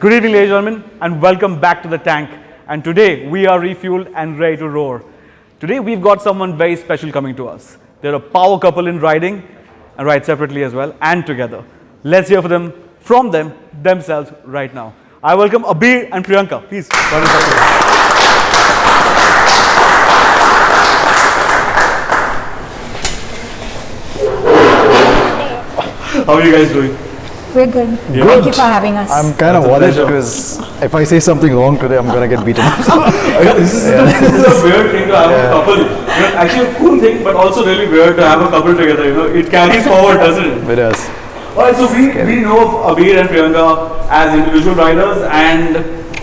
Good evening, ladies and gentlemen, and welcome back to the tank. And today we are refueled and ready to roar. Today we've got someone very special coming to us. They're a power couple in riding and ride separately as well and together. Let's hear from them themselves right now. I welcome Abir and Priyanka. Please. How are you guys doing? We're good. Yeah. Thank you for having us. I'm kind of worried because if I say something wrong today, I'm going to get beaten up. This is a weird thing to have a couple. Actually a cool thing, but also really weird to have a couple together. It carries forward, doesn't it? It does. Alright, so we know of Abir and Priyanka as individual riders and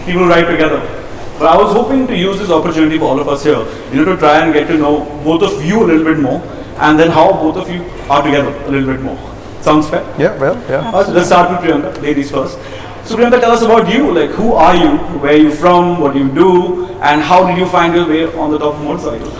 people who ride together. But I was hoping to use this opportunity for all of us here, to try and get to know both of you a little bit more, and then how both of you are together a little bit more. Sounds fair? Yeah, well, yeah. Alright, let's start with Priyanka, ladies first. So Priyanka, tell us about you. Like, who are you? Where are you from? What do you do? And how did you find your way on the top of a motorcycle?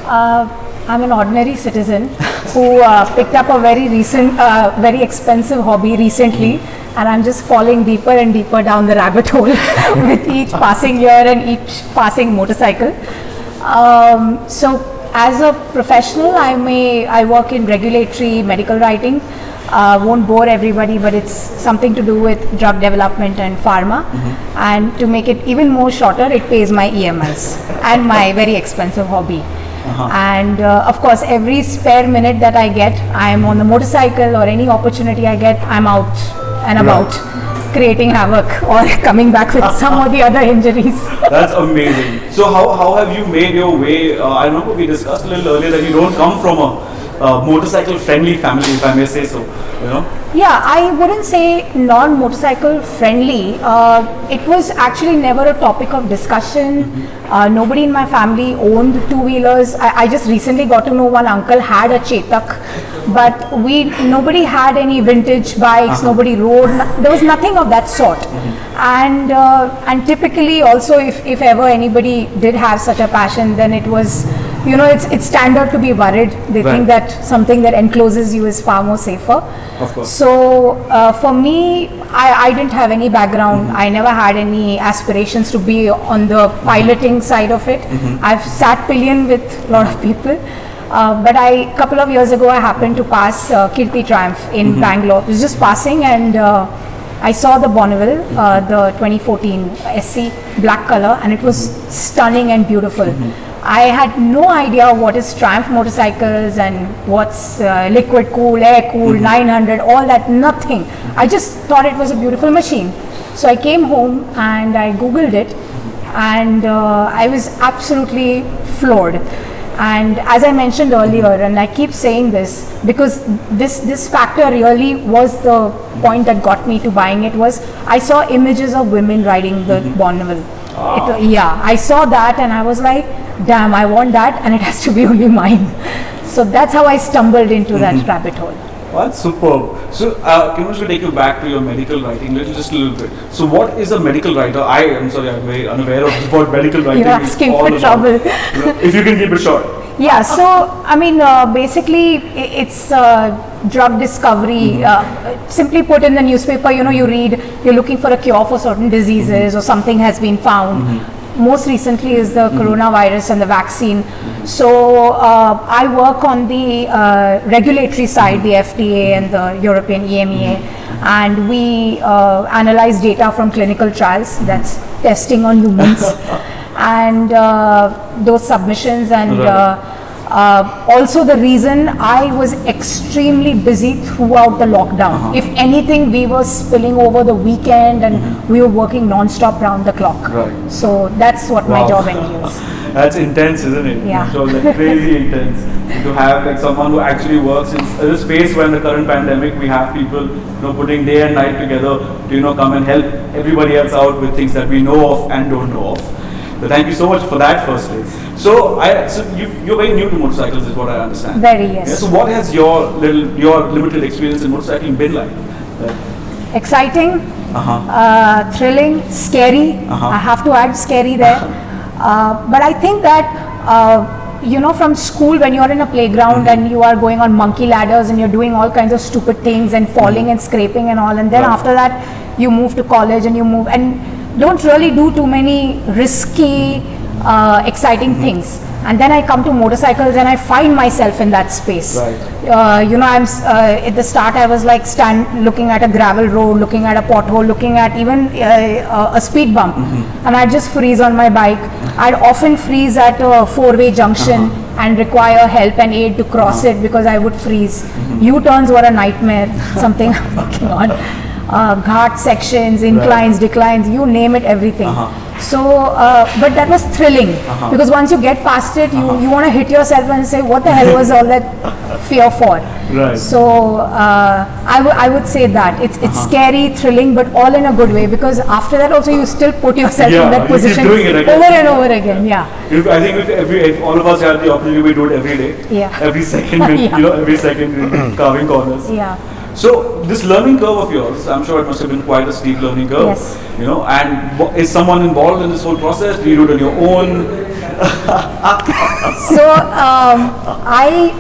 I'm an ordinary citizen who picked up a very expensive hobby recently, and I'm just falling deeper and deeper down the rabbit hole with each passing year and each passing motorcycle. So as a professional, I work in regulatory medical writing. Won't bore everybody, but it's something to do with drug development and pharma. And to make it even more shorter, it pays my EMIs and my very expensive hobby. And of course, every spare minute that I get, I'm on the motorcycle, or any opportunity I get, I'm out and about creating havoc or coming back with some or the other injuries. That's amazing. So how have you made your way? I remember we discussed a little earlier that you don't come from a motorcycle friendly family, if I may say so. Yeah, I wouldn't say non-motorcycle friendly. It was actually never a topic of discussion. Nobody in my family owned two-wheelers. I just recently got to know one uncle had a Chetak, but nobody had any vintage bikes. Nobody rode. There was nothing of that sort. And typically also, if ever anybody did have such a passion, then it was, it's standard to be worried. They think that something that encloses you is far more safer. Of course. So for me, I didn't have any background. I never had any aspirations to be on the piloting side of it. I've sat pillion with a lot of people. But a couple of years ago, I happened to pass Kirti Triumph in Bangalore. It was just passing, and I saw the Bonneville, the 2014 SC black color, and it was stunning and beautiful. I had no idea what is Triumph motorcycles and what's liquid cool, air cool, 900, all that, nothing. I just thought it was a beautiful machine. So I came home and I Googled it, and I was absolutely floored. And as I mentioned earlier, and I keep saying this because this factor really was the point that got me to buying it, was I saw images of women riding the Bonneville. I saw that and I was like, damn, I want that, and it has to be only mine. So that's how I stumbled into that rabbit hole. Well, that's superb. So, can we take you back to your medical writing just a little bit? So, what is a medical writer? I'm sorry, I'm very unaware of what medical writing is. You're asking all for about. trouble. If you can keep it short. Yeah, so I mean, basically, it's drug discovery. Simply put, in the newspaper, you read, you're looking for a cure for certain diseases, or something has been found. Most recently is the coronavirus and the vaccine. So I work on the regulatory side, the FDA and the European EMEA, and we analyze data from clinical trials, that's testing on humans, and those submissions, and also the reason I was extremely busy throughout the lockdown. If anything, we were spilling over the weekend, and we were working non-stop round the clock. Right. So that's what my job entails. That's intense, isn't it? Yeah. So like crazy intense. To have like someone who actually works in a space where in the current pandemic we have people putting day and night together to come and help everybody else out with things that we know of and don't know of. So thank you so much for that firstly. So you're very new to motorcycles is what I understand. Very, yes. Yeah, so what has your limited experience in motorcycling been like? Exciting, thrilling, scary. I have to add scary there. But I think that from school when you're in a playground and you are going on monkey ladders and you're doing all kinds of stupid things and falling and scraping and all, and then after that you move to college and you move and don't really do too many risky, exciting things. And then I come to motorcycles and I find myself in that space. Right. I'm at the start I was like looking at a gravel road, looking at a pothole, looking at even a speed bump, and I'd just freeze on my bike. I'd often freeze at a four-way junction and require help and aid to cross it because I would freeze. U-turns were a nightmare, something I'm working on. Ghat sections, inclines, declines, you name it, everything. So, but that was thrilling because once you get past it, you want to hit yourself and say, what the hell was all that fear for? Right. So, I would say that it's scary, thrilling, but all in a good way because after that also you still put yourself in that you keep position doing it again. over and over again. Yeah. I think if all of us had the opportunity, we do it every day. Yeah. Every second, every second carving corners. Yeah. So this learning curve of yours, I'm sure it must have been quite a steep learning curve. Yes. And is someone involved in this whole process? Do you do it on your own? So I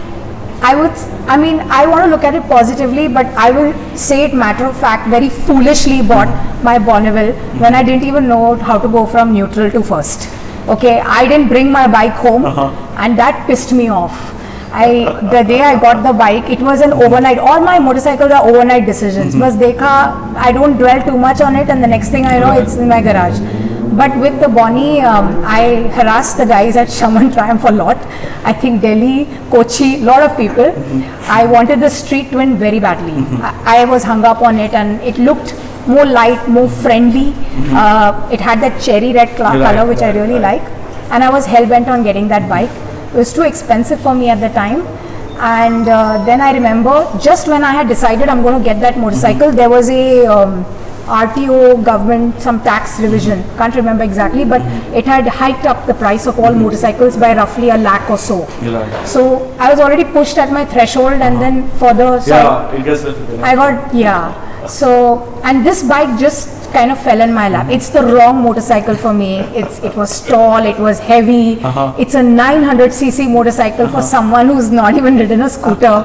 want to look at it positively, but I will say it matter of fact, very foolishly bought my Bonneville when I didn't even know how to go from neutral to first. Okay, I didn't bring my bike home, and that pissed me off. The day I got the bike, it was an overnight. All my motorcycles are overnight decisions. Bas dekha, I don't dwell too much on it, and the next thing I know, it's in my garage. But with the Bonnie, I harassed the guys at Shaman Triumph a lot. I think Delhi, Kochi, lot of people. I wanted the Street Twin very badly. I was hung up on it, and it looked more light, more friendly. It had that cherry red color, which I really like. And I was hell bent on getting that bike. It was too expensive for me at the time, and then I remember just when I had decided I'm going to get that motorcycle, there was a RTO government, some tax revision, can't remember exactly, but it had hiked up the price of all motorcycles by roughly £1 lakh or so. So I was already pushed at my threshold, and then further, so it gets lifted. I got, so, and this bike just kind of fell in my lap. It's the wrong motorcycle for me. It was tall, it was heavy. It's a 900cc motorcycle for someone who's not even ridden a scooter.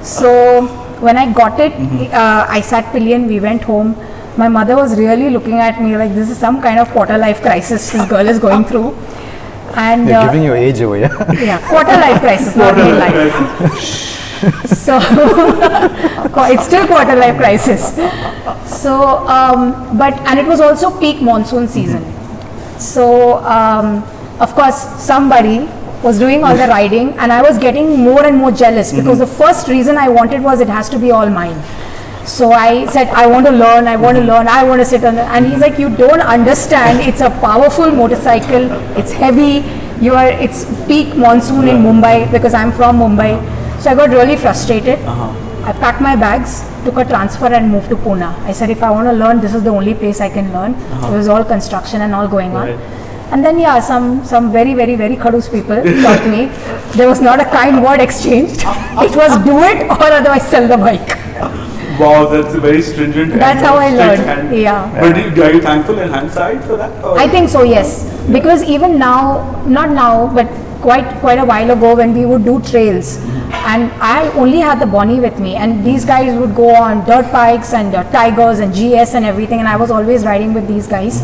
So when I got it, I sat pillion, we went home. My mother was really looking at me like this is some kind of quarter life crisis this girl is going through. And They're giving your age away. yeah, quarter life crisis, not real life. So it's still quarter life crisis. So and it was also peak monsoon season. So of course somebody was doing all the riding, and I was getting more and more jealous because the first reason I wanted was it has to be all mine. So I said, I want to learn, I want to sit on it. And he's like, you don't understand, it's a powerful motorcycle, it's heavy, it's peak monsoon in Mumbai because I'm from Mumbai. So I got really frustrated. I packed my bags, took a transfer and moved to Pune. I said, if I want to learn, this is the only place I can learn. It was all construction and all going on. And then some very, very, very khadus people taught me. There was not a kind word exchanged. It was do it or otherwise sell the bike. Wow, that's a very stringent. That's how I learned. Yeah. But are you thankful in hindsight for that? Or? I think so, yes. Because even now, not now, but quite a while ago when we would do trails, and I only had the Bonnie with me, and these guys would go on dirt bikes and Tigers and GS and everything, and I was always riding with these guys.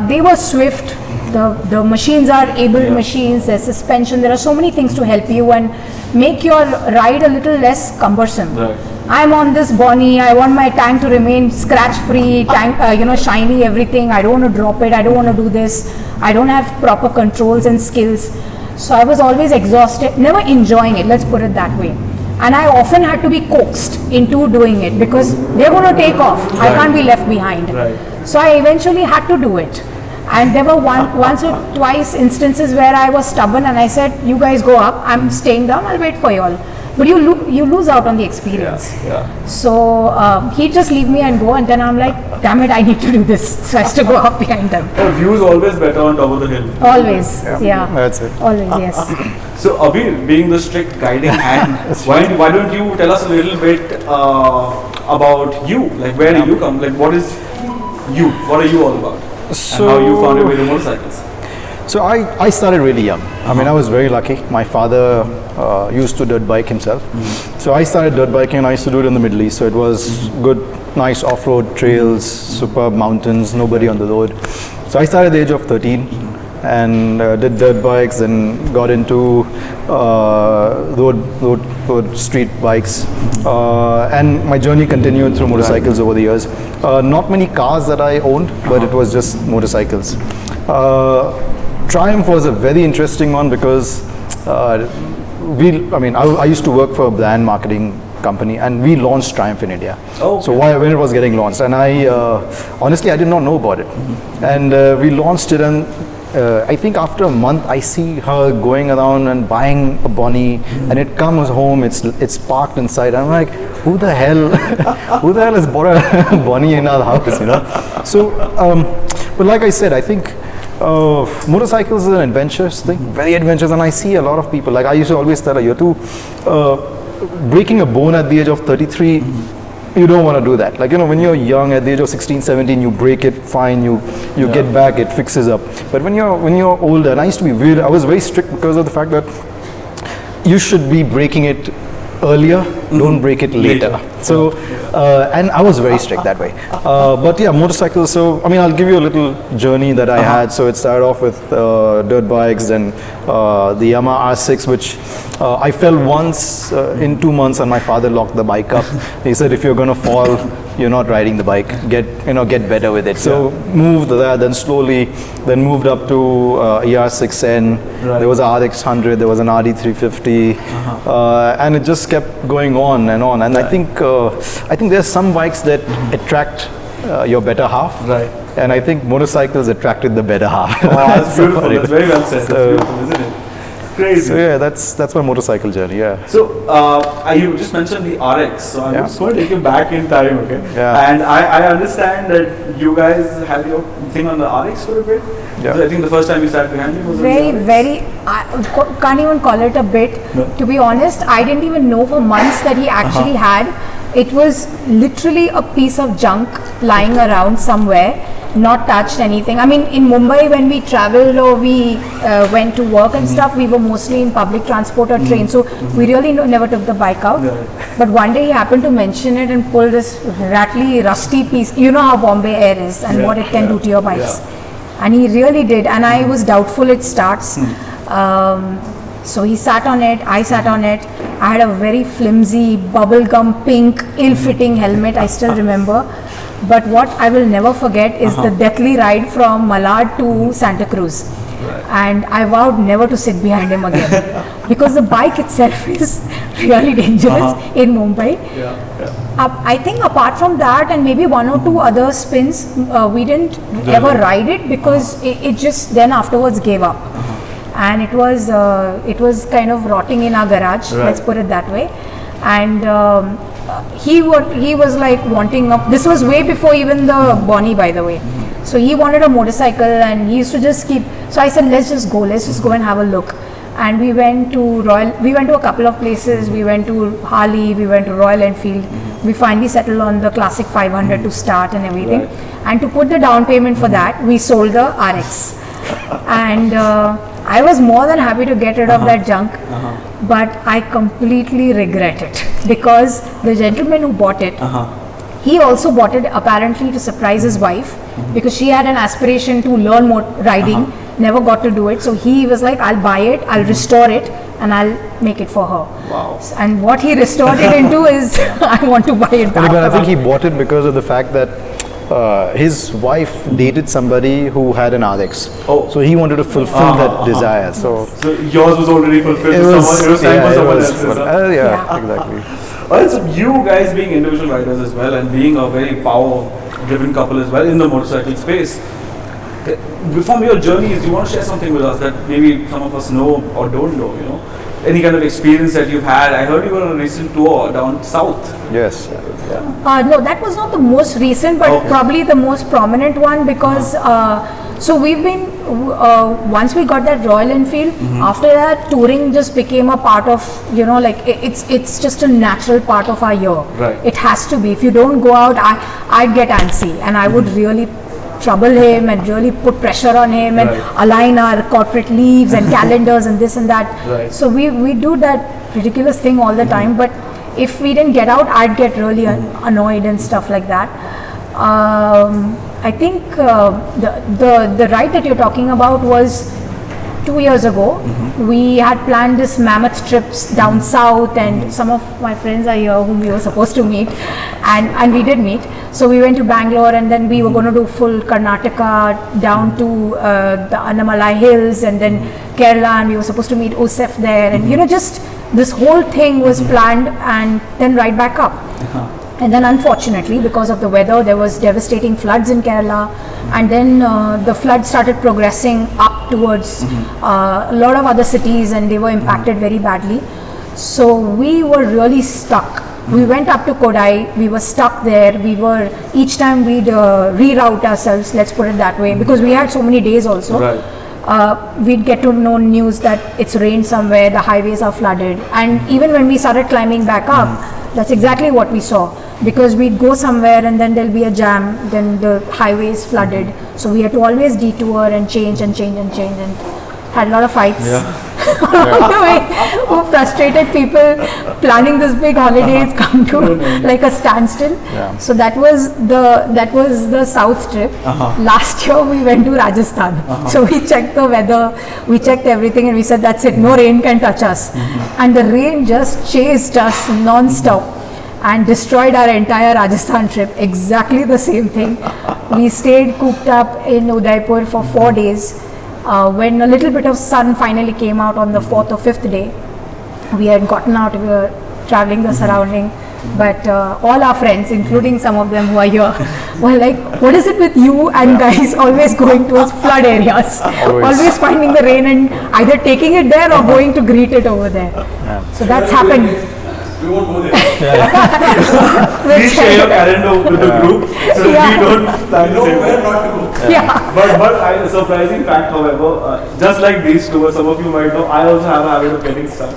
They were swift. The machines are able machines. There's suspension. There are so many things to help you and make your ride a little less cumbersome. Right. I'm on this Bonnie. I want my tank to remain scratch-free, shiny, everything. I don't want to drop it. I don't want to do this. I don't have proper controls and skills. So I was always exhausted, never enjoying it. Let's put it that way. And I often had to be coaxed into doing it because they're going to take off. I can't be left behind. Right. So I eventually had to do it. And there were once or twice instances where I was stubborn and I said, you guys go up, I'm staying down, I'll wait for you all. But you lose out on the experience. So he'd just leave me and go, and then I'm like, damn it, I need to do this. So I used to go up behind them. The view is always better on top of the hill. Always, yeah. That's it. Always, yes. So Abir, being the strict guiding hand, why don't you tell us a little bit about you? Like, where do you come? Like, what is you? What are you all about? So, and how you found your way to motorcycles? So I started really young. I mean, I was very lucky. My father used to dirt bike himself. So I started dirt biking and I used to do it in the Middle East. So it was good, nice off-road trails, superb mountains, nobody on the road. So I started at the age of 13 and did dirt bikes and got into road street bikes. And my journey continued through motorcycles over the years. Not many cars that I owned, but it was just motorcycles. Triumph was a very interesting one because I used to work for a brand marketing company and we launched Triumph in India. Oh, okay. So when it was getting launched, and I honestly I did not know about it. And we launched it, and I think after a month I see her going around and buying a Bonnie, and it comes home, it's parked inside. I'm like, who the hell has bought a Bonnie in our house, you know? So, but like I said, I think motorcycles is an adventurous thing, very adventurous, and I see a lot of people, like I used to always tell her, you're too, breaking a bone at the age of 33, you don't want to do that. Like, you know, when you're young, at the age of 16, 17, you break it, fine, you get back, it fixes up. But when you're older, and I used to be weird, I was very strict because of the fact that you should be breaking it earlier, don't break it later. So, and I was very strict that way. But yeah, motorcycles, so, I mean, I'll give you a little journey that I had. So it started off with dirt bikes, and the Yamaha R6, which I fell once in 2 months, and my father locked the bike up. He said, if you're going to fall, you're not riding the bike, get better with it. So moved there, then slowly, then moved up to ER6N. There was a RX 100, there was an RD350, and it just kept going on and on. And I think there's some bikes that attract your better half, and I think motorcycles attracted the better half. Oh, that's beautiful. That's very well said. That's beautiful, isn't it? Crazy. So yeah, that's my motorcycle journey. Yeah. So you just mentioned the RX. So I'm just going to take you back in time, okay? Yeah. And I understand that you guys had your thing on the RX for a bit. Yeah. So I think the first time you sat behind me was on Very, the RX. I can't even call it a bit. No. To be honest, I didn't even know for months that he actually had. It was literally a piece of junk lying around somewhere, not touched anything. I mean, in Mumbai, when we traveled or we went to work and stuff, we were mostly in public transport or train, so we really never took the bike out. But one day he happened to mention it and pull this rattly, rusty piece. You know how Bombay Air is and what it can do to your bikes. And he really did, and I was doubtful it starts. So he sat on it, I sat on it. I had a very flimsy, bubblegum pink, ill-fitting helmet, I still remember. But what I will never forget is the deathly ride from Malad to Santa Cruz. And I vowed never to sit behind him again. Because the bike itself is really dangerous in Mumbai. I think apart from that and maybe one or two other spins, we didn't ever ride it because it just then afterwards gave up. And it was kind of rotting in our garage, let's put it that way. And he was like wanting up. This was way before even the Bonnie, by the way. So he wanted a motorcycle, and he used to just keep. So I said, let's just go and have a look. And we went to a couple of places. We went to Harley, we went to Royal Enfield. We finally settled on the Classic 500 to start and everything. And to put the down payment for that, we sold the RX. And I was more than happy to get rid of that junk, but I completely regret it because the gentleman who bought it, he also bought it apparently to surprise his wife because she had an aspiration to learn more riding, never got to do it. So he was like, I'll buy it, I'll restore it, and I'll make it for her. Wow. And what he restored it into is, I want to buy it back. But I think he bought it because of the fact that his wife dated somebody who had an RX. So he wanted to fulfill that desire. So yours was already fulfilled. It was time for someone else's. Exactly. Well, so you guys being individual riders as well and being a very power-driven couple as well in the motorcycle space, from your journeys, you want to share something with us that maybe some of us know or don't know, you know? Any kind of experience that you've had? I heard you were on a recent tour down south. Yes. No, that was not the most recent, but probably the most prominent one because so we've been once we got that Royal Enfield, after that touring just became a part of, you know, like it's just a natural part of our year. Right. It has to be. If you don't go out, I'd get antsy and I would really trouble him and really put pressure on him and align our corporate leaves and calendars and this and that. Right. So we do that ridiculous thing all the time, but if we didn't get out, I'd get really annoyed and stuff like that. I think the ride that you're talking about was 2 years ago. We had planned this mammoth trips down south, and some of my friends are here whom we were supposed to meet, and we did meet. So we went to Bangalore, and then we were going to do full Karnataka down to the Annamalai Hills, and then Kerala, and we were supposed to meet Usef there, and just this whole thing was planned, and then right back up. And then unfortunately, because of the weather, there was devastating floods in Kerala, and then the flood started progressing up towards a lot of other cities, and they were impacted very badly. So we were really stuck. We went up to Kodai, we were stuck there. Each time we'd reroute ourselves, let's put it that way, because we had so many days also. We'd get to know news that it's rained somewhere, the highways are flooded. And even when we started climbing back up, that's exactly what we saw. Because we'd go somewhere and then there'll be a jam, then the highway is flooded. So we had to always detour and change and had a lot of fights along the way. Who frustrated people planning this big holidays come to like a standstill. So that was the south trip. Last year we went to Rajasthan. So we checked the weather, we checked everything, and we said that's it, no rain can touch us. And the rain just chased us non-stop and destroyed our entire Rajasthan trip. Exactly the same thing. We stayed cooped up in Udaipur for 4 days. When a little bit of sun finally came out on the 4th or 5th day, we had gotten out, we were traveling the surrounding, but all our friends, including some of them who are here, were like, what is it with you and guys always going towards flood areas? Always finding the rain and either taking it there or going to greet it over there. So that's happened. We won't go there. Please share your calendar with the group so we don't plan the same Where way. not to go. But a surprising fact, however, just like these two, some of you might know, I also have a habit of getting stuck.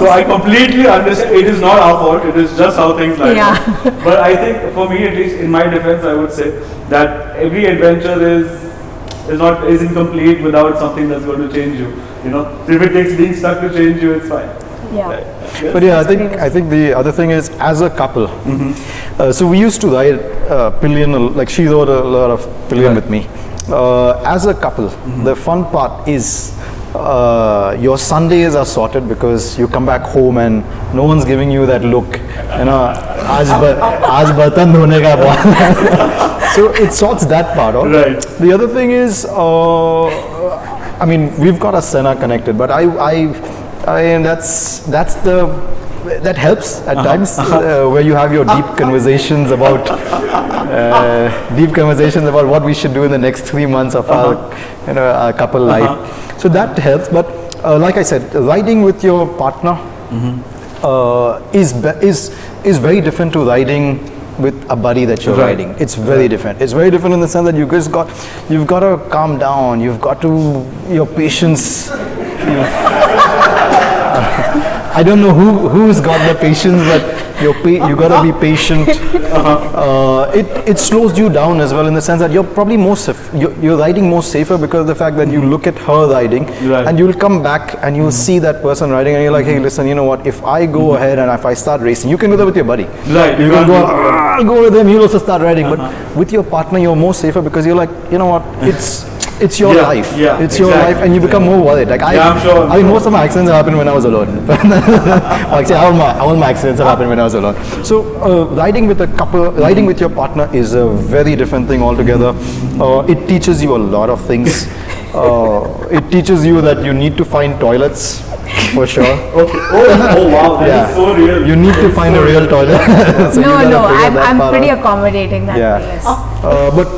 So I completely understand. It is not our fault. It is just how things line up. But I think, for me at least, in my defense, I would say that every adventure is incomplete without something that's going to change you. If it takes being stuck to change you, it's fine. But yeah, I think the other thing is, as a couple, so we used to ride pillion, like she rode a lot of pillion with me. As a couple, the fun part is your Sundays are sorted because you come back home and no one's giving you that look, aaj bartan dhone ka baat. So it sorts that part out. Right. The other thing is, I mean, we've got a Sena connected, but that helps at times where you have your deep conversations about what we should do in the next 3 months of our couple life. So that helps. But like I said, riding with your partner is very different to riding with a buddy that you're riding. It's very different. It's very different in the sense that you've got to calm down. You've got to, your patience. I don't know who's got the patience, but you got to be patient. It slows you down as well in the sense that you're probably you're riding more safer because of the fact that you look at her riding, and you'll come back and you'll see that person riding, and you're like, hey, listen, you know what? If I go ahead and if I start racing, you can do that with your buddy. Right. You can go with him. He'll also start riding, but with your partner, you're more safer because you're like, you know what? It's your life. It's your life, and you become more worried. Like I'm sure. I mean, most of my accidents have happened when I was alone. Actually, all my accidents have happened when I was alone. So riding with a couple, riding with your partner is a very different thing altogether. It teaches you a lot of things. It teaches you that you need to find toilets. For sure. Okay. Oh wow, that is so real. You need to find a real toilet. So I'm pretty accommodating that. Yes. But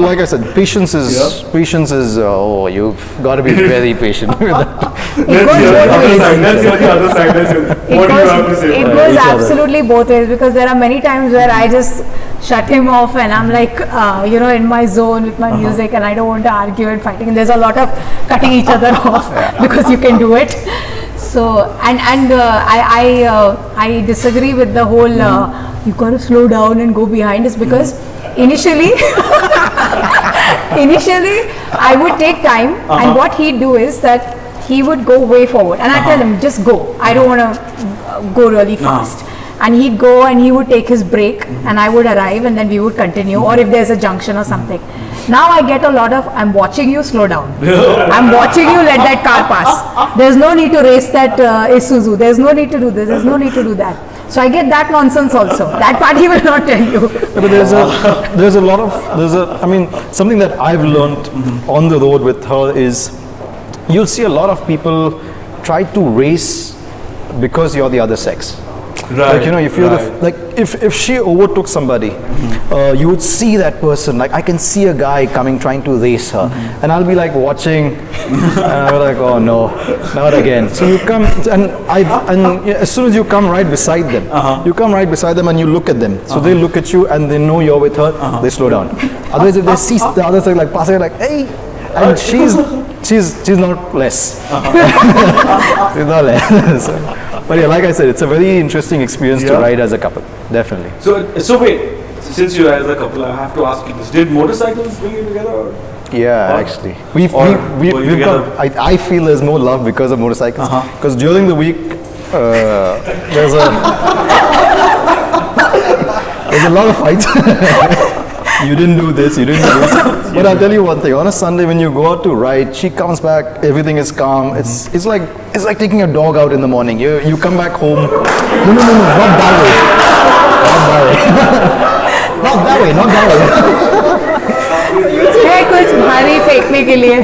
like I said, patience is. Oh, you've got to be very patient with that. Let's hear the other side. What do you have to say? It goes absolutely both ways, because there are many times where I just shut him off and I'm like, in my zone with my music, and I don't want to argue and fighting. And there's a lot of cutting each other off because you can do it. So I disagree with the whole you got to slow down and go behind is because initially I would take time and what he'd do is that he would go way forward and I tell him just go. I don't want to go really fast. And he'd go and he would take his break and I would arrive and then we would continue or if there's a junction or something. Now I get a lot of I'm watching you, slow down. I'm watching you, let that car pass. There's no need to race that Isuzu. There's no need to do this. There's no need to do that. So I get that nonsense also. That part he will not tell you. But I mean, something that I've learned on the road with her is you'll see a lot of people try to race because you're the other sex. Right. Like, you know, if you're if she overtook somebody, you would see that person. Like I can see a guy coming trying to race her, and I'll be like watching, and I'll be like, oh no, not again. So you come, and as soon as you come right beside them, and you look at them. So they look at you and they know you're with her. They slow down. Otherwise, if they see the other side like passing, like hey, and she's not less. She's not less. But yeah, like I said, it's a very interesting experience to ride as a couple, definitely. So wait, since you as a couple, I have to ask you this: did motorcycles bring you together? Or? Yeah, actually, we've got. I feel there's more love because of motorcycles. Because during the week, there's a lot of fights. You didn't do this, you didn't do this. But I'll tell you one thing, on a Sunday when you go out to ride, she comes back, everything is calm. It's like taking a dog out in the morning. You come back home. No, not that way. Not that way. है कुछ भारी फेंकने के लिए.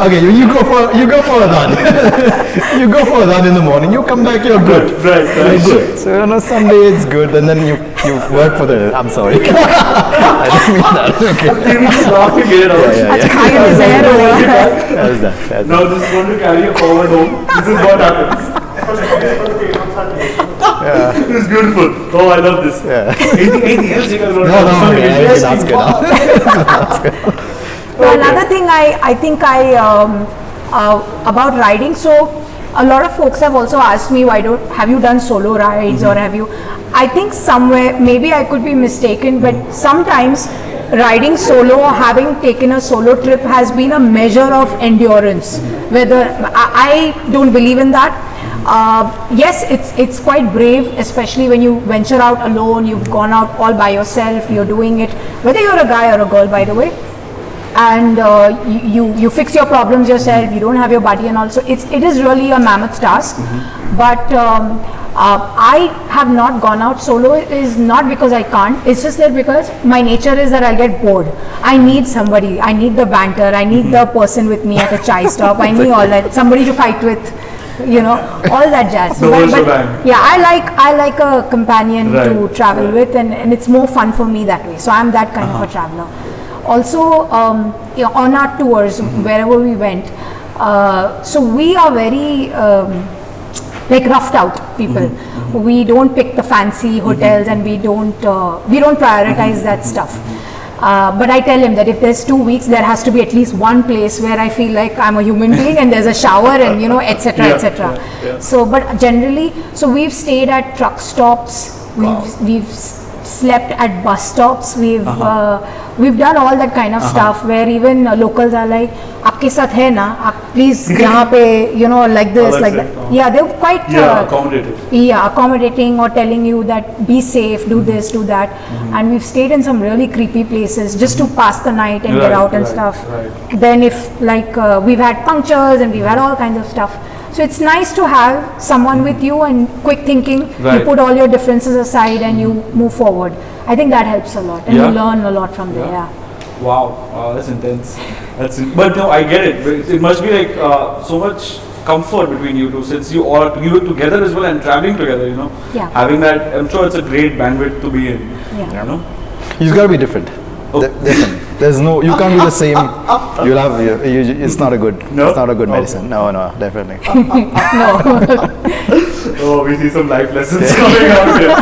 Okay, you go for a run. You go for a run in the morning. You come back, you're good. Right. Good. So on a Sunday it's good, and then you work for the. I'm sorry. I didn't mean that. Okay. You just laugh to get it out. That's that. Now this is going to carry you forward home. This is what happens. This is beautiful. Oh, I love this. Yeah. Anything else you guys want No, that's good. Another thing I think about riding, so a lot of folks have also asked me have you done solo rides or have you, I think somewhere, maybe I could be mistaken, but sometimes riding solo or having taken a solo trip has been a measure of endurance. Whether I don't believe in that. Yes, it's quite brave, especially when you venture out alone, you've gone out all by yourself, you're doing it, whether you're a guy or a girl, by the way. And you fix your problems yourself, you don't have your buddy, and also it is really a mammoth task. But I have not gone out solo. It is not because I can't, it's just that because my nature is that I'll get bored. I need somebody, I need the banter, I need the person with me at a chai stop, I need all that, somebody to fight with, you know, all that jazz. But yeah, I like a companion to travel with, and it's more fun for me that way. So I'm that kind of a traveler. Also, on our tours, wherever we went, so we are very like roughed out people. We don't pick the fancy hotels, and we don't prioritize that stuff. But I tell him that if there's 2 weeks, there has to be at least one place where I feel like I'm a human being, and there's a shower, and etc. etc. So, but generally, so we've stayed at truck stops. We've slept at bus stops. We've done all that kind of stuff where even locals are like, "आपके साथ है ना? आप please यहाँ पे like this, like that." Yeah, they're quite accommodative. Yeah, accommodating or telling you that be safe, do this, do that. And we've stayed in some really creepy places just to pass the night and get out and stuff. Then if we've had punctures and we've had all kinds of stuff. So it's nice to have someone with you and quick thinking. You put all your differences aside and you move forward. I think that helps a lot, and you learn a lot from there. Yeah. Wow, that's intense. But no, I get it. It must be like so much comfort between you two, since you are together as well and traveling together. Yeah. Having that, I'm sure it's a great bandwidth to be in. Yeah. You've got to be different. Different. There's no, you can't be the same. You'll have, it's not a good, it's not a good medicine. No, definitely. No. Oh, we see some life lessons coming out here.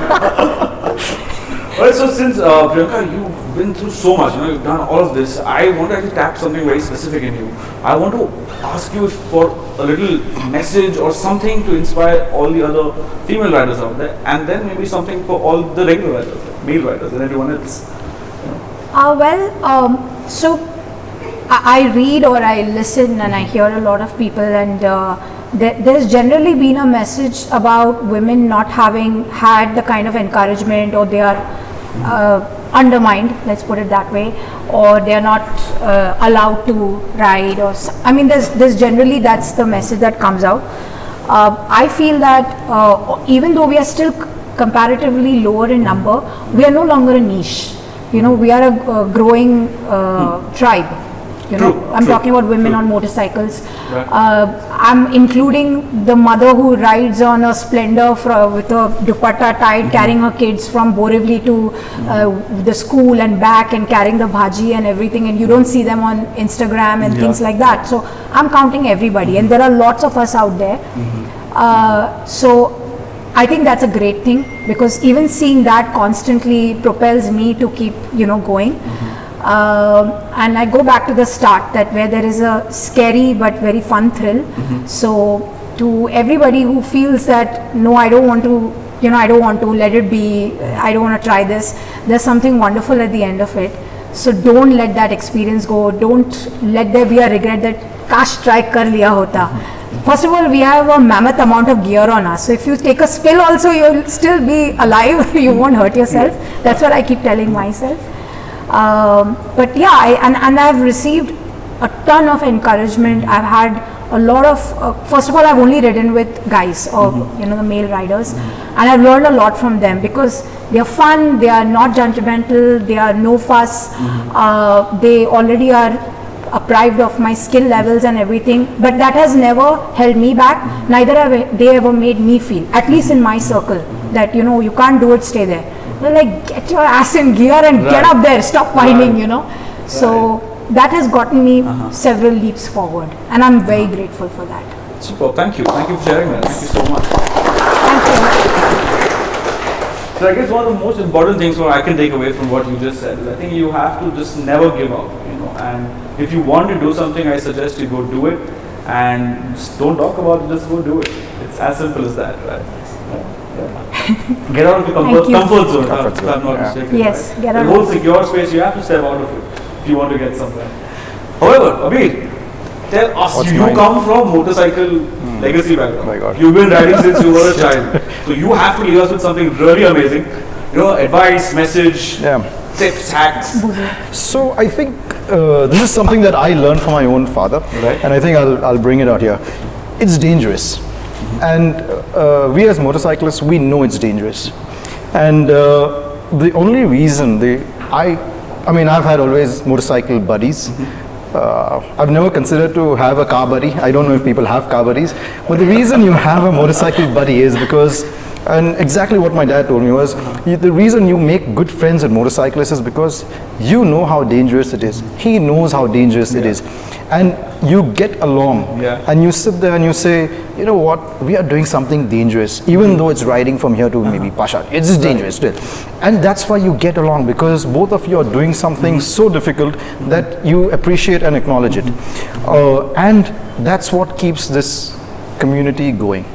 Alright, so since Priyanka, you've been through so much, you've done all of this. I want to actually tap something very specific in you. I want to ask you for a little message or something to inspire all the other female riders out there, and then maybe something for all the regular riders, male riders, and everyone else. So I read or I listen and I hear a lot of people, and there's generally been a message about women not having had the kind of encouragement, or they are undermined, let's put it that way, or they are not allowed to ride, or I mean there's generally, that's the message that comes out. I feel that even though we are still comparatively lower in number, we are no longer a niche. We are a growing tribe. I'm talking about women on motorcycles. Right. I'm including the mother who rides on a Splendor with a dupatta tied, carrying her kids from Borivali to the school and back, and carrying the bhaji and everything, and you don't see them on Instagram and things like that. So I'm counting everybody, and there are lots of us out there. So I think that's a great thing, because even seeing that constantly propels me to keep going. And I go back to the start, that where there is a scary but very fun thrill. So to everybody who feels that no, I don't want to, I don't want to, let it be, I don't want to try this, there's something wonderful at the end of it. So don't let that experience go. Don't let there be a regret that kash try kar liya hota. First of all, we have a mammoth amount of gear on us. So if you take a spill also, you'll still be alive. You won't hurt yourself. That's what I keep telling myself. But yeah, and I've received a ton of encouragement. I've had a lot of, first of all, I've only ridden with guys, or the male riders, and I've learned a lot from them, because they are fun, they are not judgmental, they are no fuss, they already are apprised of my skill levels and everything, but that has never held me back. Neither have they ever made me feel, at least in my circle, that you can't do it, stay there. They're like, get your ass in gear and get up there, stop whining, So that has gotten me several leaps forward, and I'm very grateful for that. Super, thank you for sharing that. Thank you so much. Thank you. So I guess one of the most important things what I can take away from what you just said is, I think you have to just never give up, and if you want to do something, I suggest you go do it, and just don't talk about it, just go do it. It's as simple as that, right? Get out of the comfort zone. If I'm not mistaken. Yes, right? get out. The whole secure space, you have to step out of it if you want to get somewhere. However, Abir, tell us, What's you mine? come from motorcycle legacy background. My God. You've been riding since you were a child. So you have to leave us with something really amazing. Advice, message, tips, hacks. So I think this is something that I learned from my own father, Right. and I think I'll bring it out here. It's dangerous, and we as motorcyclists, we know it's dangerous, and the only reason I mean, I've had always motorcycle buddies. I've never considered to have a car buddy. I don't know if people have car buddies, but the reason you have a motorcycle buddy is because, and exactly what my dad told me was, the reason you make good friends with motorcyclists is because you know how dangerous it is. He knows how dangerous it is. And you get along, and you sit there and you say, you know what, we are doing something dangerous, even though it's riding from here to maybe Pasha. It's dangerous still. And that's why you get along, because both of you are doing something so difficult that you appreciate and acknowledge it. And that's what keeps this community going.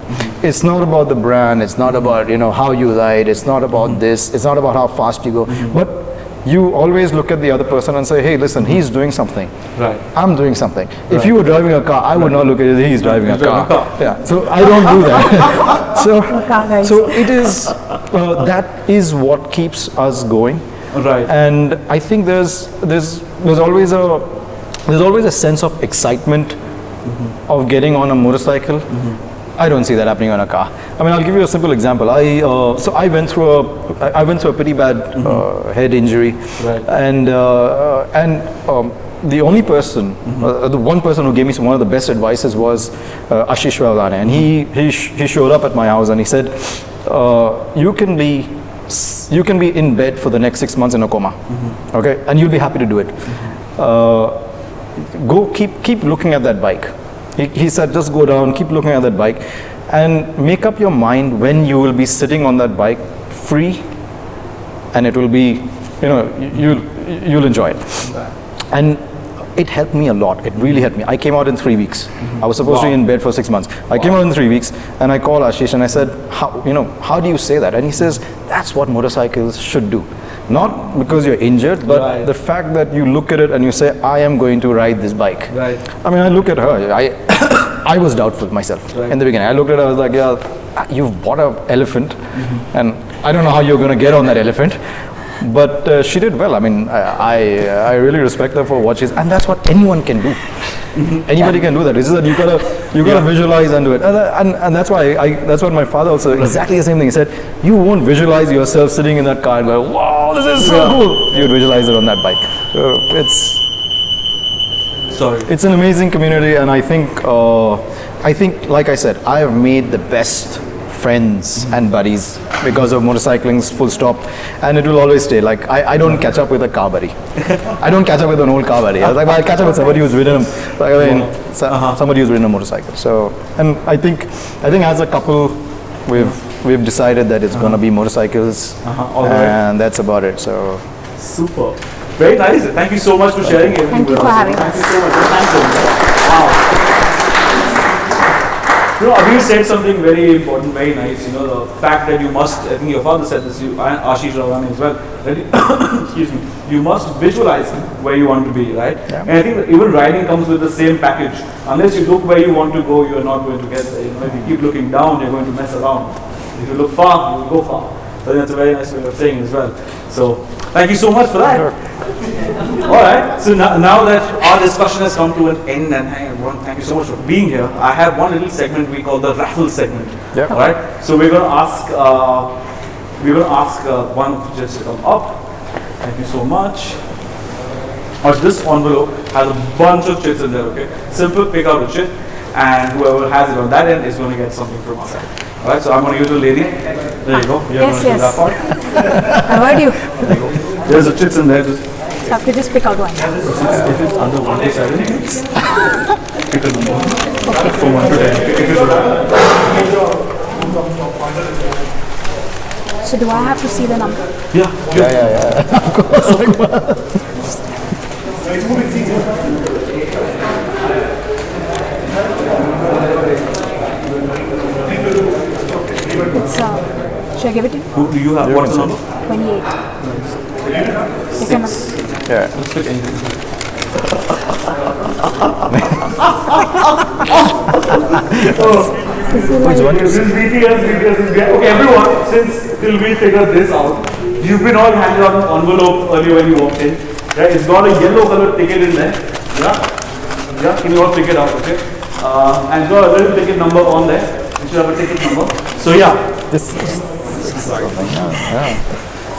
It's not about the brand, it's not about how you ride, it's not about this, it's not about how fast you go, but you always look at the other person and say, hey, listen, he's doing something. Right. I'm doing something. If you were driving a car, I would not look at it, he's driving a car. Yeah. So I don't do that. so it is, that is what keeps us going. Right. And I think there's always a sense of excitement of getting on a motorcycle. I don't see that happening on a car. I mean, I'll give you a simple example. I went through a pretty bad head injury, and the only person, the one person who gave me one of the best advices was Ashish Vavlane, and he showed up at my house and he said, you can be in bed for the next 6 months in a coma, okay, and you'll be happy to do it. Go keep looking at that bike. He said, just go down, keep looking at that bike, and make up your mind when you will be sitting on that bike free and it will be, you'll enjoy it. And it helped me a lot. It really helped me. I came out in 3 weeks. I was supposed to be in bed for 6 months. I came out in 3 weeks, and I called Ashish and I said, how do you say that? And he says, that's what motorcycles should do. Not because you're injured, but the fact that you look at it and you say, I am going to ride this bike. Right. I mean, I look at her. I was doubtful myself in the beginning. I looked at her, I was like, yeah, you've bought an elephant, and I don't know how you're going to get on that elephant. But she did well. I mean, I really respect her for what she's, and that's what anyone can do. Anybody can do that. It's just that you gotta visualize and do it, and that's why that's what my father also exactly the same thing. He said, you won't visualize yourself sitting in that car and go, wow, this is so cool. You'd visualize it on that bike. So it's an amazing community, and I think like I said, I have made the best friends and buddies because of motorcycling's full stop, and it will always stay. Like I don't catch up with a car buddy. I don't catch up with an old car buddy. I'll catch up with somebody who's ridden somebody who's ridden a motorcycle. So, and I think as a couple, we've decided that it's gonna be motorcycles, and that's about it. So super, very nice. Thank you so much for sharing it. Thank you for having us. Thank you so much. Wow. Abhi said something very important, very nice. The fact that you must, I think your father said this, and Ashish Rawani as well, that excuse me, you must visualize where you want to be, right? Yeah. And I think that even riding comes with the same package. Unless you look where you want to go, you are not going to get there. If you keep looking down, you're going to mess around. If you look far, you will go far. So that's a very nice way of saying it as well. So thank you so much for that. Sure. All right. So now that our discussion has come to an end, and thank you so much for being here. I have one little segment we call the raffle segment. Yeah. All right. So we're going to ask one of the judges to come up. Thank you so much. This envelope has a bunch of chits in there. Okay. Simple. Pick out a chit, and whoever has it on that end is going to get something from us. All right. So I'm going to use the lady. There you go. You're Yes, going to do that part. I heard you. There you go. There's a chits in there. Just Have to just pick out one. if it's under 1 to 7, pick a number. Okay. From 1 to 10. If it's So do I have to see the number? yeah. Of course. It's should I give it to you? Who do you have? What's the number? 28. Pick a number. Yeah. Let's pick anything. Which one? This is BTS. Okay, everyone, since till we figure this out, you've been all handed out an envelope earlier when you walked in. Right? It's got a yellow colored ticket in there. Yeah? Can you all pick it out, okay? And it's got a little ticket number on there. You should have a ticket number. So yeah.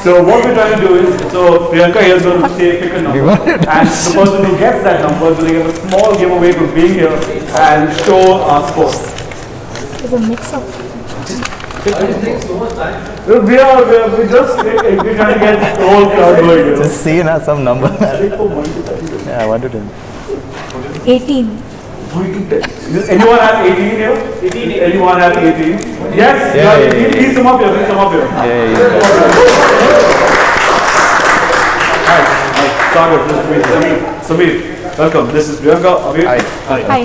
So what we're trying to do is, so Priyanka here is going to pick a number, and the person who gets that number is going to get a small giveaway for being here and show our sport. It's a mix of. We're trying to get the whole crowd going here. Just see some number. Yeah, 1 to 10. 18. Does anyone have 18 here? 18. Anyone have 18? Yes? Yeah. Please come up here. Hi. Sagar, this is Samir. Welcome. This is Priyanka. Abhi. Hi. Hi.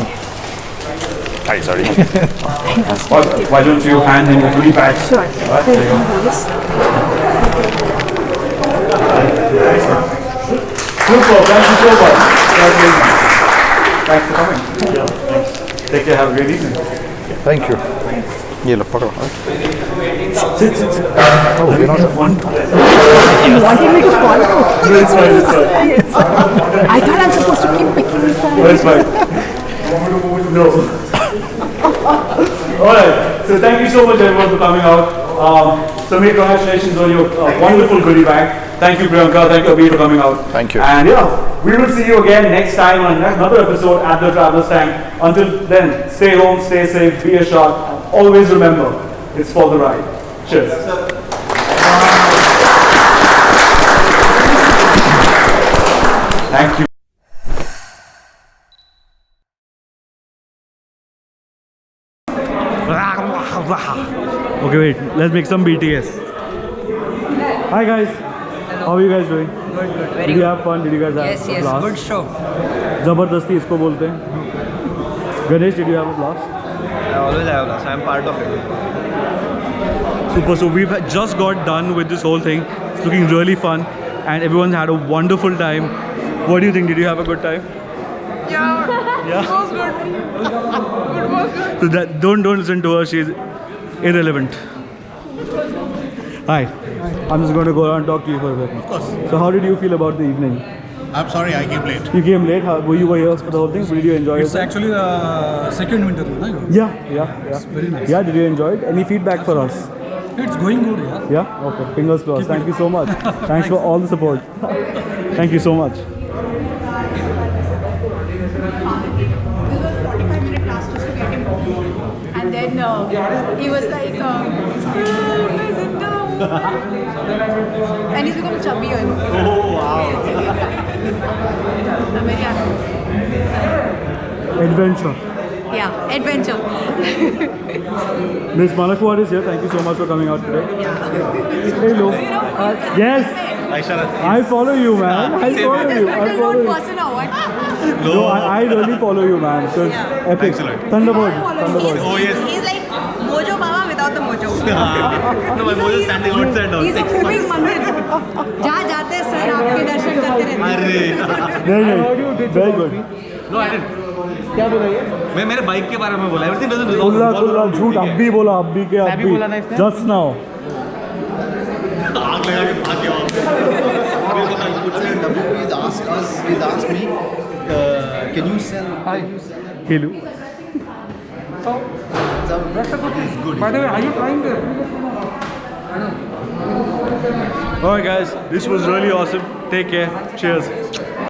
Hi, sorry. Why don't you hand in your goodie bag? Sure. Right, there you go. Super. Thank you so much. Thanks for coming. Yeah, thanks. Take care. Have a great evening. Thank you. ये लो पकड़ो. Sit. Oh, we're not One. You wanted me to call you? No, it's fine. I thought I'm supposed to keep picking this No, up. it's fine. No. Alright, so thank you so much everyone for coming out. Samir, congratulations on your wonderful goodie bag. Thank you Priyanka, thank you Abhi for coming out. Thank you. And yeah, we will see you again next time on another episode at the Travelers Tank. Until then, stay home, stay safe, be a shark, and always remember, it's for the ride. Cheers. Thank you. Okay, wait. Let's make some BTS. Hi guys. How are you guys doing? Good, good. Very Did you good. have fun? Did you guys have Yes, a yes. blast? Good show. Zabardasti इसको बोलते हैं. Ganesh, did you have a blast? I always have a blast. I'm part of it. Super. So we've just got done with this whole thing. It's looking really fun, and everyone's had a wonderful time. What do you think? Did you have a good time? Yeah. Yeah. It was good. It was good. So that don't listen to her. She's irrelevant. Hi. I'm just going to go around and talk to you for a bit. Of course. So how did you feel about the evening? I'm sorry I came late. You came late. How, were you here for the whole thing? Did you enjoy it? It's actually the second interview, na? Yeah. It's very nice. Yeah. Did you enjoy it? Any feedback for us? It's going good, yeah. Yeah. Okay. Fingers crossed. Thank you so much. Thanks for all the support. Thank you so much. This was 45-minute task just to get him home. And then he was like, and he's become chubby. Oh, wow. I'm very happy. Adventure. Yeah, adventure. Miss Manakwar is here. Thank you so much for coming out today. Hello. Yes. I follow you, man. I follow you. I follow you. person or what? No, I really follow you, man. Because epic. Thanks a lot. Thunderbird. Oh, yes. He's like Mojo Baba without the mojo. No, my mojo is standing outside now. He's a moving मंदिर. जहाँ जाते हैं sir आपके दर्शन करते रहते हैं. Very good. No, I didn't. क्या बोला ये? मैं मेरे बाइक के बारे में बोला. Everything doesn't resolve. खुला झूठ अब भी बोला अब भी के अब भी. Just now. आग लगा के भाग गया. He's asked us, he's asked me, can you sell? Hello. By the way, are you trying the... Alright guys, this was really awesome. Take care. Cheers.